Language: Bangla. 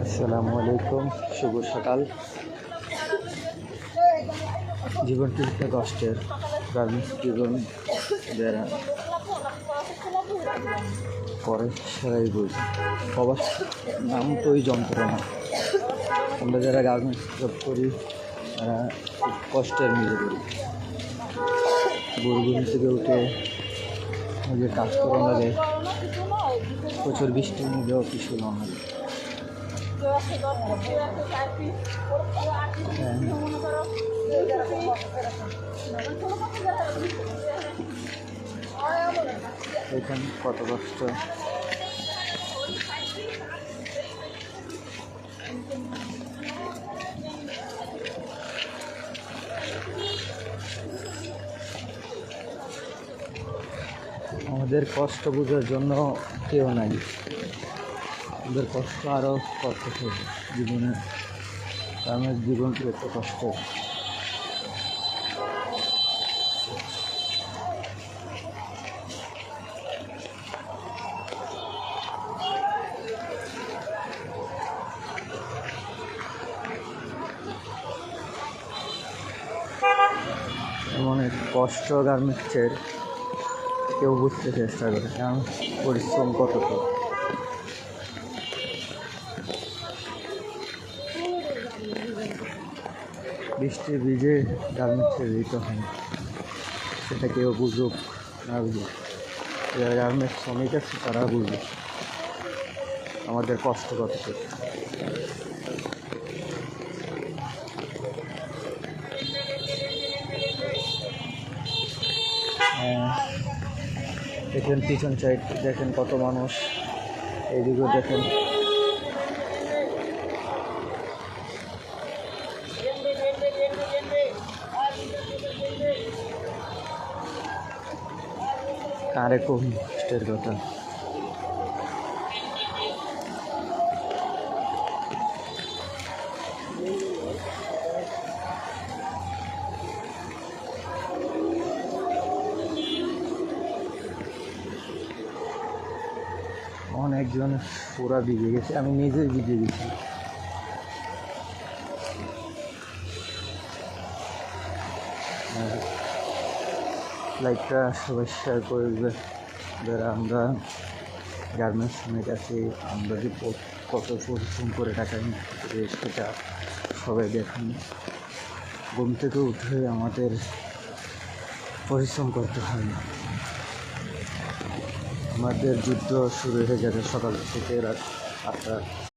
আসসালামু আলাইকুম, শুভ সকাল। জীবন কিছুটা কষ্টের, গার্মেন্টস জীবন যারা করে সেরাই বুঝে। সবার নাম তো ওই যন্ত্রণা। আমরা যারা গার্মেন্টস জব করি তারা খুব কষ্টের নিজে করি। ভোরগুলি থেকে উঠে নিজের কাজ করা লাগে, প্রচুর বৃষ্টির মধ্যে অফিসে রওনা দিই। এখানে কত কষ্ট। আমাদের কষ্ট বোঝার জন্য কেউ নাই। আমাদের কষ্ট আরও করতে হবে জীবনে। আমার জীবনটি এত কষ্ট। এমন এক কষ্ট গার্মেন্টসের কেউ বুঝতে চেষ্টা করে, কারণ পরিশ্রম কতটা। বৃষ্টি ভিজে গার্মেন্টসে দিতে হয়, সেটা কেউ বুঝুক না বুঝুক, যারা গার্মেন্টস শ্রমিক আছে তারা বুঝবে আমাদের কষ্ট কতটুকু। দেখেন পিছন সাইড, দেখেন কত মানুষ, এইদিকে দেখেন কারে কোন কষ্টের কথা। অনেকজন পুরা ভিজে গেছে, আমি নিজেই ভিজে গেছি। লাইকটা সবাই শেয়ার করবে, যারা আমরা গার্মেন্টস শ্রমিক আছি, আমরা যে কত পরিশ্রম করে টাকা সেটা সবাই দেখেন। ঘুম থেকে উঠে আমাদের পরিশ্রম করতে হয় না। আমাদের যুদ্ধ শুরু হয়ে যাবে সকাল থেকে রাত 8টা।